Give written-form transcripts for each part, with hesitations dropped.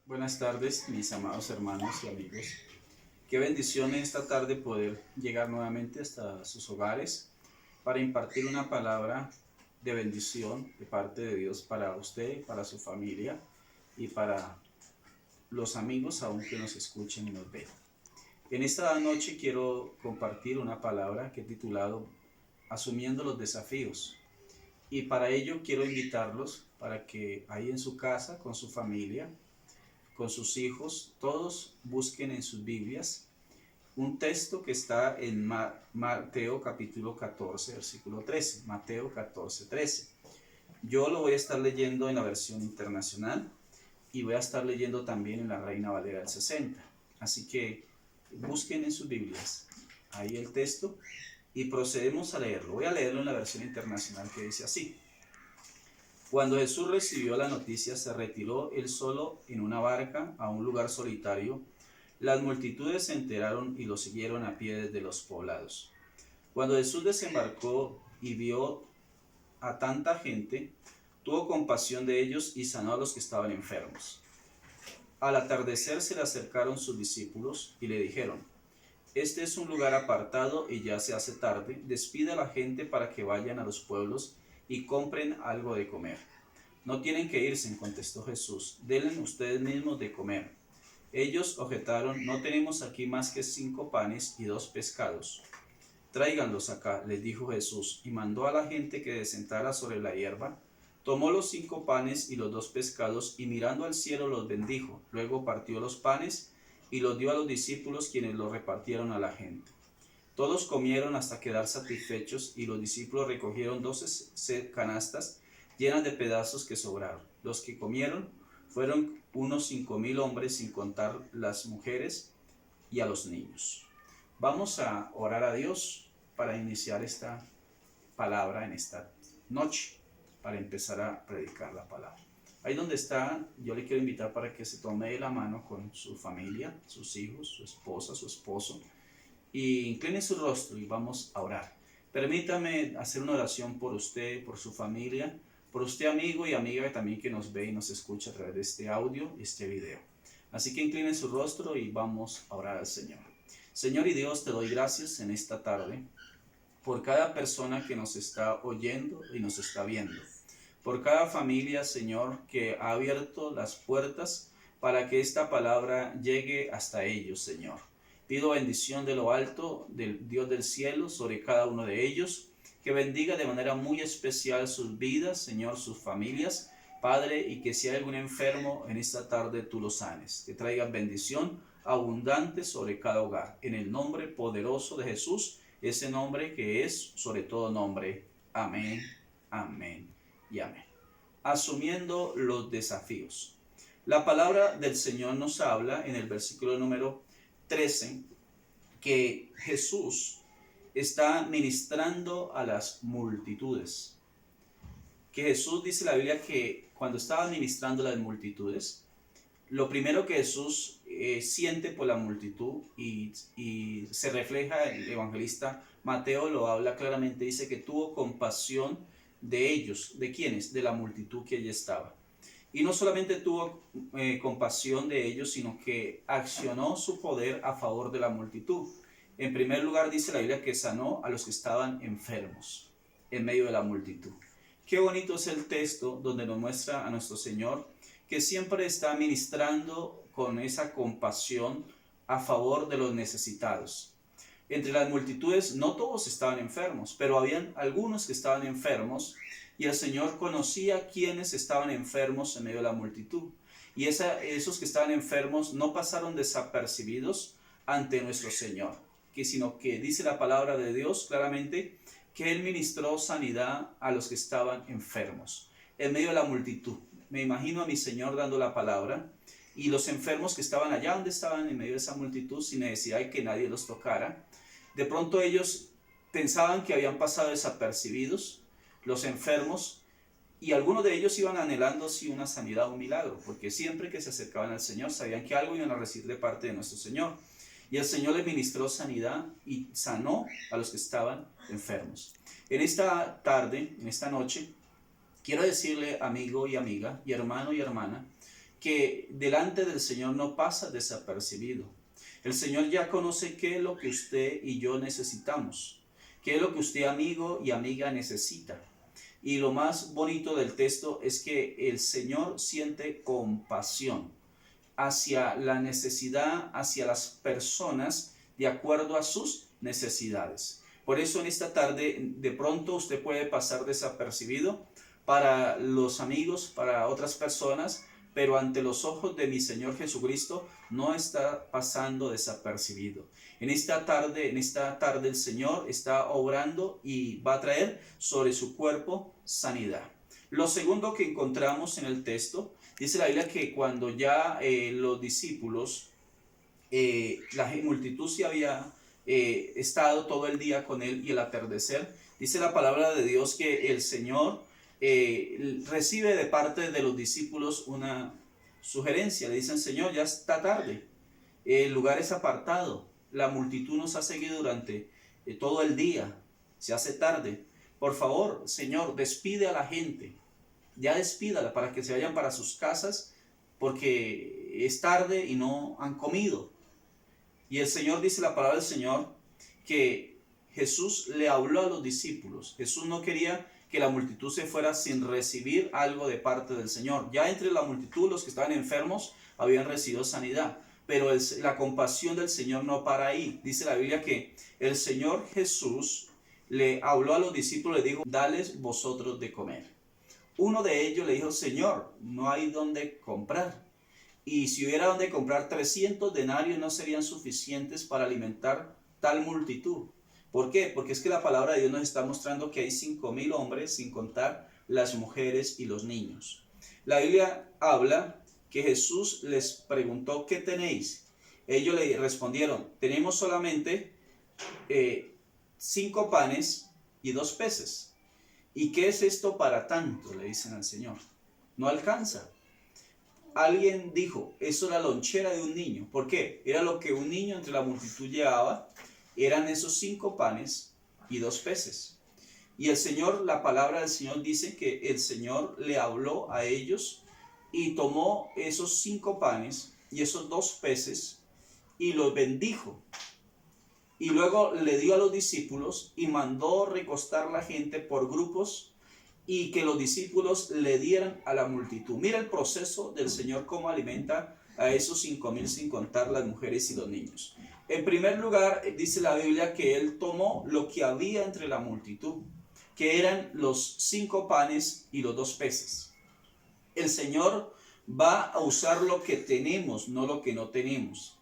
Buenas tardes, mis amados hermanos y amigos. Qué bendición esta tarde poder llegar nuevamente hasta sus hogares para impartir una palabra de bendición de parte de Dios para usted, para su familia y para los amigos aún que nos escuchen y nos vean. En esta noche quiero compartir una palabra que he titulado Asumiendo los desafíos. Y para ello quiero invitarlos para que ahí en su casa, con su familia, con sus hijos, todos busquen en sus Biblias un texto que está en Mateo capítulo 14, versículo 13. Mateo 14, 13. Yo lo voy a estar leyendo en la versión internacional y voy a estar leyendo también en la Reina Valera del 60. Así que busquen en sus Biblias ahí el texto y procedemos a leerlo. Voy a leerlo en la versión internacional que dice así. Cuando Jesús recibió la noticia, se retiró él solo en una barca a un lugar solitario. Las multitudes se enteraron y lo siguieron a pie desde los poblados. Cuando Jesús desembarcó y vio a tanta gente, tuvo compasión de ellos y sanó a los que estaban enfermos. Al atardecer se le acercaron sus discípulos y le dijeron: Este es un lugar apartado y ya se hace tarde. Despide a la gente para que vayan a los pueblos y compren algo de comer. No tienen que irse, contestó Jesús. Denle ustedes mismos de comer. Ellos objetaron: No tenemos aquí más que 5 panes y 2 pescados. Tráiganlos acá, les dijo Jesús, y mandó a la gente que se sentara sobre la hierba. Tomó los 5 panes y los 2 pescados, y mirando al cielo los bendijo. Luego partió los panes y los dio a los discípulos, quienes los repartieron a la gente. Todos comieron hasta quedar satisfechos, y los discípulos recogieron 12 canastas llenas de pedazos que sobraron. Los que comieron fueron unos 5,000 hombres, sin contar las mujeres y a los niños. Vamos a orar a Dios para iniciar esta palabra en esta noche, para empezar a predicar la palabra. Ahí donde está, yo le quiero invitar para que se tome de la mano con su familia, sus hijos, su esposa, su esposo, y incline su rostro y vamos a orar. Permítame hacer una oración por usted, por su familia, por usted amigo y amiga también que nos ve y nos escucha a través de este audio y este video. Así que incline su rostro y vamos a orar al Señor. Señor y Dios, te doy gracias en esta tarde por cada persona que nos está oyendo y nos está viendo. Por cada familia, Señor, que ha abierto las puertas para que esta palabra llegue hasta ellos, Señor. Pido bendición de lo alto del Dios del cielo sobre cada uno de ellos, que bendiga de manera muy especial sus vidas, Señor, sus familias, Padre, y que si hay algún enfermo en esta tarde tú lo sanes, que traigas bendición abundante sobre cada hogar. En el nombre poderoso de Jesús, ese nombre que es sobre todo nombre. Amén, amén y amén. Asumiendo los desafíos. La palabra del Señor nos habla en el versículo número 13 que Jesús está ministrando a las multitudes. Que Jesús, dice la Biblia, que cuando estaba ministrando a las multitudes, lo primero que Jesús siente por la multitud y se refleja, el evangelista Mateo lo habla claramente, dice que tuvo compasión de ellos. ¿De quiénes? De la multitud que allí estaba. Y no solamente tuvo compasión de ellos, sino que accionó su poder a favor de la multitud. En primer lugar, dice la Biblia que sanó a los que estaban enfermos en medio de la multitud. Qué bonito es el texto donde nos muestra a nuestro Señor que siempre está ministrando con esa compasión a favor de los necesitados. Entre las multitudes no todos estaban enfermos, pero habían algunos que estaban enfermos, y el Señor conocía quiénes estaban enfermos en medio de la multitud. Y esos que estaban enfermos no pasaron desapercibidos ante nuestro Señor, sino que dice la palabra de Dios claramente que Él ministró sanidad a los que estaban enfermos en medio de la multitud. Me imagino a mi Señor dando la palabra y los enfermos que estaban allá donde estaban en medio de esa multitud sin necesidad de que nadie los tocara. De pronto ellos pensaban que habían pasado desapercibidos los enfermos, y algunos de ellos iban anhelando sí una sanidad o un milagro, porque siempre que se acercaban al Señor sabían que algo iban a recibir de parte de nuestro Señor. Y el Señor les ministró sanidad y sanó a los que estaban enfermos. En esta tarde, en esta noche, quiero decirle, amigo y amiga, y hermano y hermana, que delante del Señor no pasa desapercibido. El Señor ya conoce qué es lo que usted y yo necesitamos, qué es lo que usted, amigo y amiga, necesita. Y lo más bonito del texto es que el Señor siente compasión hacia la necesidad, hacia las personas de acuerdo a sus necesidades. Por eso en esta tarde de pronto usted puede pasar desapercibido para los amigos, para otras personas, pero ante los ojos de mi Señor Jesucristo no está pasando desapercibido. En esta tarde el Señor está obrando y va a traer sobre su cuerpo sanidad. Lo segundo que encontramos en el texto, dice la Biblia que cuando ya los discípulos, la multitud se había estado todo el día con él y el atardecer, dice la palabra de Dios que el Señor recibe de parte de los discípulos una sugerencia. Le dicen: Señor, ya está tarde, el lugar es apartado, la multitud nos ha seguido durante todo el día, se hace tarde. Por favor, Señor, despide a la gente, ya despídala para que se vayan para sus casas, porque es tarde y no han comido. Y el Señor, dice la palabra del Señor, que Jesús le habló a los discípulos. Jesús no quería que la multitud se fuera sin recibir algo de parte del Señor. Ya entre la multitud, los que estaban enfermos habían recibido sanidad, pero la compasión del Señor no para ahí. Dice la Biblia que el Señor Jesús le habló a los discípulos, le dijo: dales vosotros de comer. Uno de ellos le dijo: Señor, no hay donde comprar. Y si hubiera donde comprar, 300 denarios no serían suficientes para alimentar tal multitud. ¿Por qué? Porque es que la palabra de Dios nos está mostrando que hay 5,000 hombres, sin contar las mujeres y los niños. La Biblia habla que Jesús les preguntó: ¿qué tenéis? Ellos le respondieron: tenemos solamente 5 panes y 2 peces. ¿Y qué es esto para tanto?, le dicen al Señor. No alcanza. Alguien dijo: eso era la lonchera de un niño. ¿Por qué? Era lo que un niño entre la multitud llevaba. Eran esos 5 panes y 2 peces. Y el Señor, la palabra del Señor dice que el Señor le habló a ellos y tomó esos 5 panes y esos 2 peces y los bendijo. Y luego le dio a los discípulos y mandó recostar la gente por grupos y que los discípulos le dieran a la multitud. Mira el proceso del Señor, cómo alimenta a esos 5,000 sin contar las mujeres y los niños. En primer lugar, dice la Biblia que Él tomó lo que había entre la multitud, que eran los 5 panes y los 2 peces. El Señor va a usar lo que tenemos, no lo que no tenemos.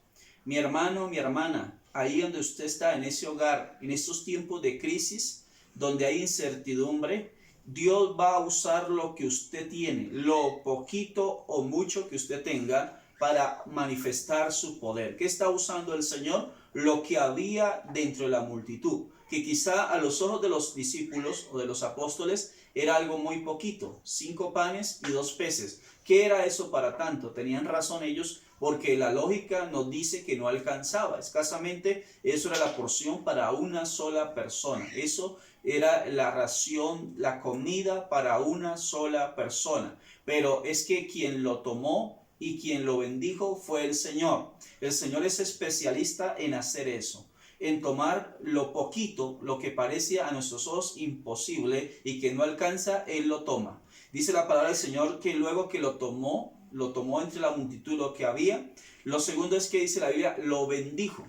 Mi hermano, mi hermana, ahí donde usted está, en ese hogar, en estos tiempos de crisis, donde hay incertidumbre, Dios va a usar lo que usted tiene, lo poquito o mucho que usted tenga, para manifestar su poder. ¿Qué está usando el Señor? Lo que había dentro de la multitud, que quizá a los ojos de los discípulos o de los apóstoles era algo muy poquito: 5 panes y 2 peces. ¿Qué era eso para tanto? Tenían razón ellos, porque la lógica nos dice que no alcanzaba. Escasamente eso era la porción para una sola persona. Eso era la ración, la comida para una sola persona. Pero es que quien lo tomó y quien lo bendijo fue el Señor. El Señor es especialista en hacer eso, en tomar lo poquito, lo que parece a nuestros ojos imposible y que no alcanza, Él lo toma. Dice la palabra del Señor que luego que lo tomó entre la multitud lo que había. Lo segundo es que dice la Biblia, lo bendijo.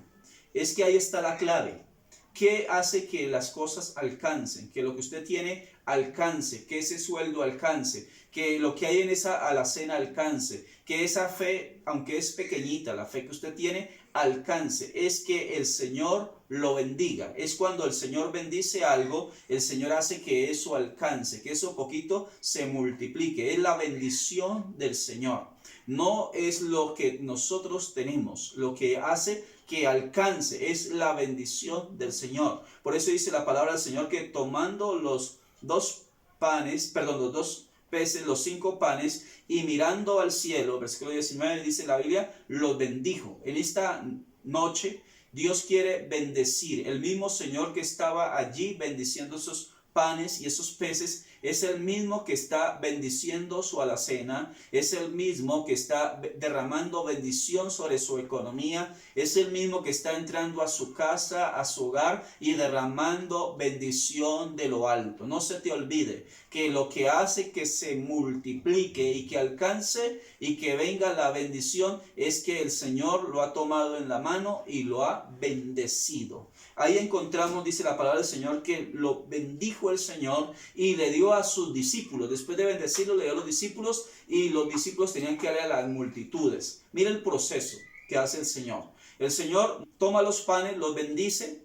Es que ahí está la clave. ¿Qué hace que las cosas alcancen? Que lo que usted tiene alcance, que ese sueldo alcance, que lo que hay en esa alacena alcance, que esa fe, aunque es pequeñita, la fe que usted tiene, alcance. Es que el Señor lo bendiga. Es cuando el Señor bendice algo, el Señor hace que eso alcance, que eso poquito se multiplique. Es la bendición del Señor. No es lo que nosotros tenemos, lo que hace que alcance, es la bendición del Señor. Por eso dice la palabra del Señor que tomando los 2 peces, los 5 panes, y mirando al cielo, versículo 19 dice la Biblia, los bendijo. En esta noche Dios quiere bendecir. El mismo Señor que estaba allí bendiciendo esos panes y esos peces, es el mismo que está bendiciendo su alacena, es el mismo que está derramando bendición sobre su economía, es el mismo que está entrando a su casa, a su hogar y derramando bendición de lo alto. No se te olvide que lo que hace que se multiplique y que alcance y que venga la bendición es que el Señor lo ha tomado en la mano y lo ha bendecido. Ahí encontramos, dice la palabra del Señor, que lo bendijo el Señor y le dio a sus discípulos. Después de bendecirlo, le dio a los discípulos y los discípulos tenían que darle a las multitudes. Mira el proceso que hace el Señor. El Señor toma los panes, los bendice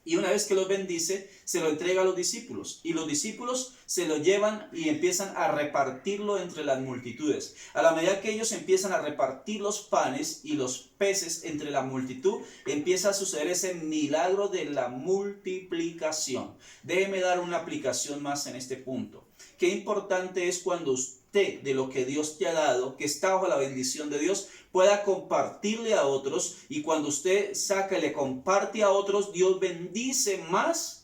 y una vez que los bendice, se lo entrega a los discípulos. Y los discípulos se lo llevan y empiezan a repartirlo entre las multitudes. A la medida que ellos empiezan a repartir los panes y los peces entre la multitud, empieza a suceder ese milagro de la multiplicación. Déjeme dar una aplicación más en este punto. Qué importante es cuando usted, de lo que Dios te ha dado, que está bajo la bendición de Dios, pueda compartirle a otros, y cuando usted saca y le comparte a otros, Dios bendice más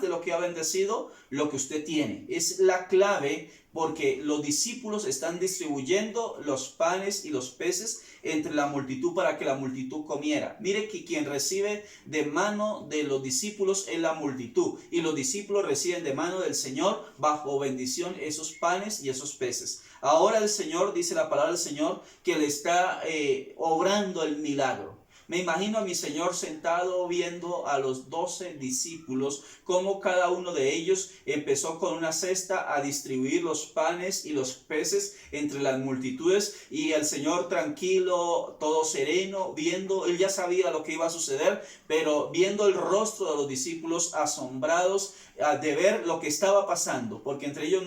de lo que ha bendecido lo que usted tiene. Es la clave, porque los discípulos están distribuyendo los panes y los peces entre la multitud para que la multitud comiera. Mire que quien recibe de mano de los discípulos es la multitud, y los discípulos reciben de mano del Señor bajo bendición esos panes y esos peces. Ahora el Señor, dice la palabra del Señor, que le está obrando el milagro. Me imagino a mi Señor sentado viendo a los 12 discípulos, cómo cada uno de ellos empezó con una cesta a distribuir los panes y los peces entre las multitudes, y el Señor tranquilo, todo sereno, viendo, él ya sabía lo que iba a suceder, pero viendo el rostro de los discípulos asombrados de ver lo que estaba pasando, porque entre ellos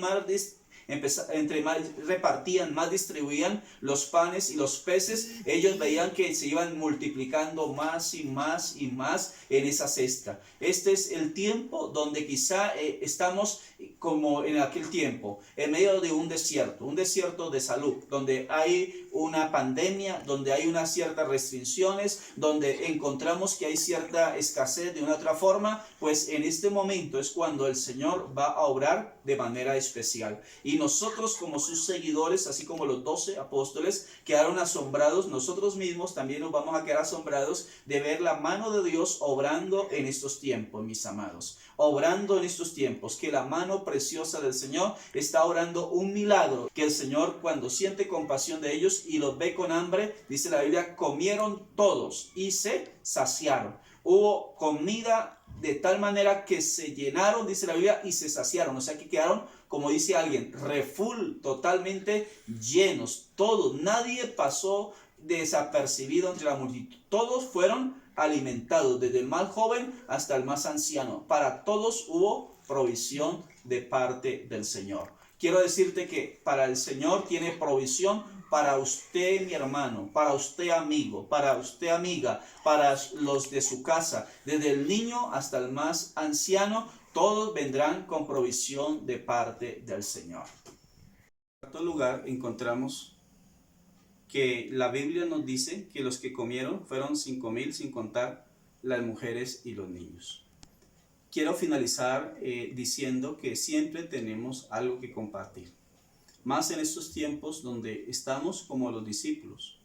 entre más repartían, más distribuían los panes y los peces, ellos veían que se iban multiplicando más y más y más en esa cesta. Este es el tiempo donde quizá estamos como en aquel tiempo, en medio de un desierto de salud, donde hay una pandemia, donde hay unas ciertas restricciones, donde encontramos que hay cierta escasez de una otra forma. Pues en este momento es cuando el Señor va a obrar de manera especial, y nosotros como sus seguidores, así como los 12 apóstoles quedaron asombrados, nosotros mismos también nos vamos a quedar asombrados de ver la mano de Dios obrando en estos tiempos, mis amados, obrando en estos tiempos, que la mano preciosa del Señor está obrando un milagro, que el Señor, cuando siente compasión de ellos y los ve con hambre, dice la Biblia, comieron todos y se saciaron. Hubo comida de tal manera que se llenaron, dice la Biblia, y se saciaron. O sea que quedaron, como dice alguien, refull, totalmente llenos. Todos, nadie pasó desapercibido entre la multitud. Todos fueron alimentados, desde el más joven hasta el más anciano. Para todos hubo provisión de parte del Señor. Quiero decirte que para el Señor tiene provisión para usted, mi hermano, para usted, amigo, para usted, amiga, para los de su casa, desde el niño hasta el más anciano, todos vendrán con provisión de parte del Señor. En cuarto lugar, encontramos que la Biblia nos dice que los que comieron fueron 5,000, sin contar las mujeres y los niños. Quiero finalizar diciendo que siempre tenemos algo que compartir. Más en estos tiempos donde estamos como los discípulos,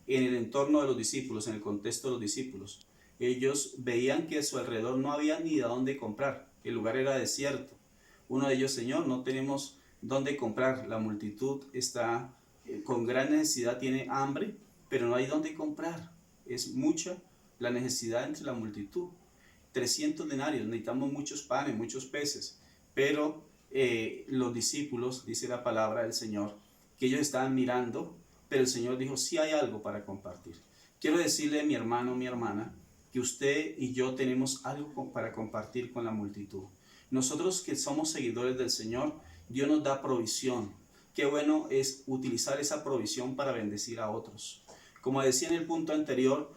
en el entorno de los discípulos, en el contexto de los discípulos. Ellos veían que a su alrededor no había ni de dónde comprar, el lugar era desierto. Uno de ellos, Señor, no tenemos dónde comprar, la multitud está con gran necesidad, tiene hambre, pero no hay dónde comprar. Es mucha la necesidad entre la multitud. 300 denarios, necesitamos muchos panes, muchos peces, pero los discípulos, dice la palabra del Señor, que ellos estaban mirando, pero el Señor dijo, sí hay algo para compartir. Quiero decirle, mi hermano, mi hermana, que usted y yo tenemos algo para compartir con la multitud. Nosotros que somos seguidores del Señor, Dios nos da provisión. Qué bueno es utilizar esa provisión para bendecir a otros. Como decía en el punto anterior,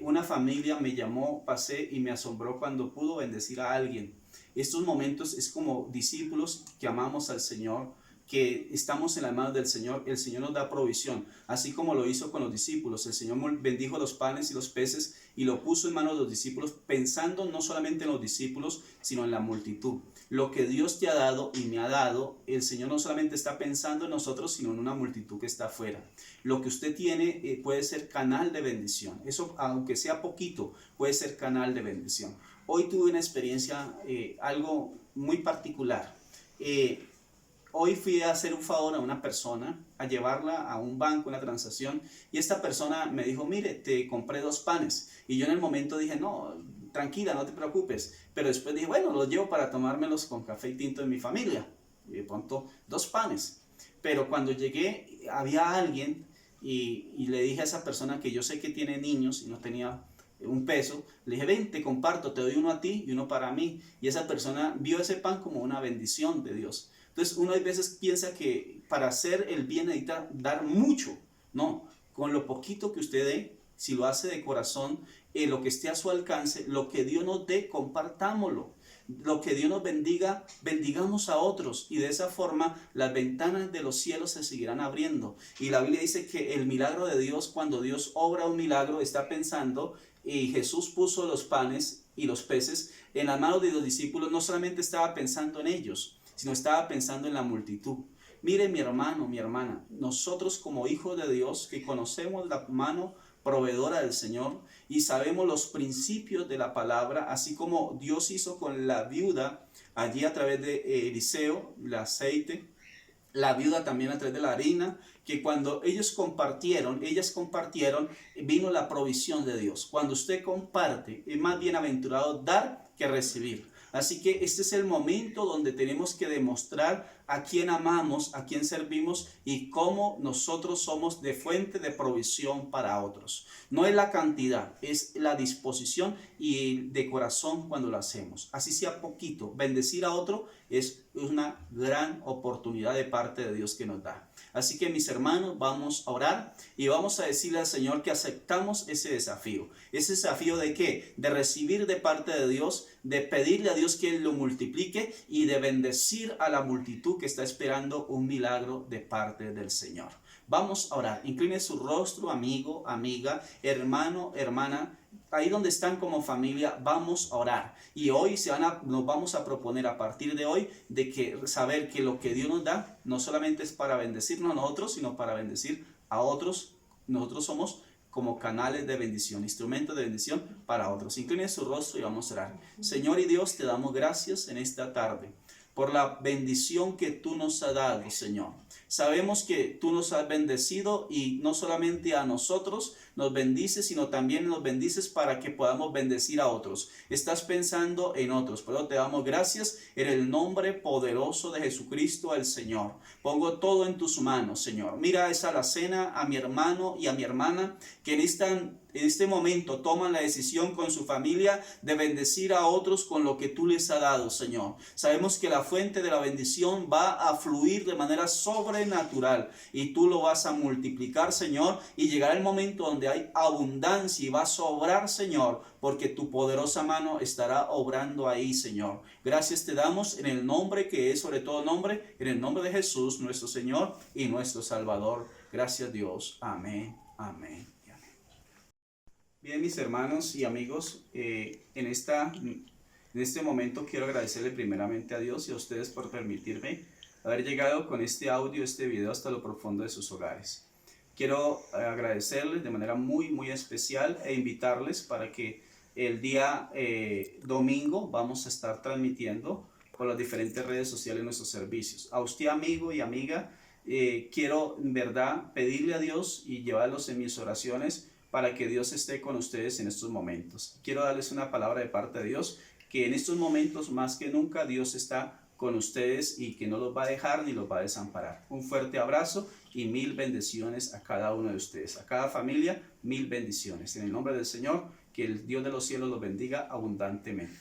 una familia me llamó, pasé y me asombró cuando pudo bendecir a alguien. Estos momentos es como discípulos que amamos al Señor, que estamos en las manos del Señor, el Señor nos da provisión, así como lo hizo con los discípulos. El Señor bendijo los panes y los peces y lo puso en manos de los discípulos, pensando no solamente en los discípulos, sino en la multitud. Lo que Dios te ha dado y me ha dado, el Señor no solamente está pensando en nosotros, sino en una multitud que está afuera. Lo que usted tiene puede ser canal de bendición. Eso, aunque sea poquito, puede ser canal de bendición. Hoy tuve una experiencia, algo muy particular. Hoy fui a hacer un favor a una persona, a llevarla a un banco, una transacción, y esta persona me dijo, mire, te compré 2 panes. Y yo en el momento dije, no, tranquila, no te preocupes. Pero después dije, bueno, los llevo para tomármelos con café y tinto de mi familia. Y de pronto, 2 panes. Pero cuando llegué, había alguien y le dije a esa persona que yo sé que tiene niños y no tenía un peso, le dije, ven, te comparto, te doy uno a ti y uno para mí. Y esa persona vio ese pan como una bendición de Dios. Entonces uno a veces piensa que para hacer el bien necesita dar mucho. No, con lo poquito que usted dé, si lo hace de corazón, lo que esté a su alcance, lo que Dios nos dé, compartámoslo. Lo que Dios nos bendiga, bendigamos a otros, y de esa forma las ventanas de los cielos se seguirán abriendo. Y la Biblia dice que el milagro de Dios, cuando Dios obra un milagro, está pensando, y Jesús puso los panes y los peces en las manos de los discípulos, no solamente estaba pensando en ellos, sino estaba pensando en la multitud. Mire, mi hermano, mi hermana, nosotros como hijos de Dios, que conocemos la mano proveedora del Señor y sabemos los principios de la palabra, así como Dios hizo con la viuda allí a través de Eliseo, el aceite, la viuda también a través de la harina, que cuando ellas compartieron, vino la provisión de Dios. Cuando usted comparte, es más bienaventurado dar que recibir. Así que este es el momento donde tenemos que demostrar a quién amamos, a quién servimos y cómo nosotros somos de fuente de provisión para otros. No es la cantidad, es la disposición y de corazón cuando lo hacemos. Así sea poquito, bendecir a otro es una gran oportunidad de parte de Dios que nos da. Así que mis hermanos, vamos a orar y vamos a decirle al Señor que aceptamos ese desafío. ¿Ese desafío de qué? De recibir de parte de Dios, de pedirle a Dios que Él lo multiplique y de bendecir a la multitud que está esperando un milagro de parte del Señor. Vamos a orar. Incline su rostro, amigo, amiga, hermano, hermana. Ahí donde están como familia, vamos a orar. Y hoy nos vamos a proponer a partir de hoy de que saber que lo que Dios nos da no solamente es para bendecirnos a nosotros, sino para bendecir a otros. Nosotros somos como canales de bendición, instrumentos de bendición para otros. Incline su rostro y vamos a orar. Señor y Dios, te damos gracias en esta tarde por la bendición que tú nos has dado, Señor. Sabemos que tú nos has bendecido y no solamente a nosotros nos bendices, sino también nos bendices para que podamos bendecir a otros. Estás pensando en otros, pero te damos gracias en el nombre poderoso de Jesucristo el Señor. Pongo todo en tus manos, Señor. Mira esa alacena a mi hermano y a mi hermana que en este momento toman la decisión con su familia de bendecir a otros con lo que tú les has dado, Señor. Sabemos que la fuente de la bendición va a fluir de manera sobrenatural y tú lo vas a multiplicar, Señor, y llegará el momento donde hay abundancia y va a sobrar, Señor, porque tu poderosa mano estará obrando ahí, Señor. Gracias te damos en el nombre que es sobre todo nombre, en el nombre de Jesús, nuestro Señor y nuestro Salvador. Gracias, Dios. Amén, amén. Bien, mis hermanos y amigos, en este momento quiero agradecerle primeramente a Dios y a ustedes por permitirme haber llegado con este audio, este video hasta lo profundo de sus hogares. Quiero agradecerles de manera muy especial e invitarles para que el día domingo vamos a estar transmitiendo por las diferentes redes sociales nuestros servicios. A usted, amigo y amiga, quiero en verdad pedirle a Dios y llevarlos en mis oraciones para que Dios esté con ustedes en estos momentos. Quiero darles una palabra de parte de Dios, que en estos momentos más que nunca Dios está con ustedes y que no los va a dejar ni los va a desamparar. Un fuerte abrazo y 1000 bendiciones a cada uno de ustedes, a cada familia, 1000 bendiciones. En el nombre del Señor, que el Dios de los cielos los bendiga abundantemente.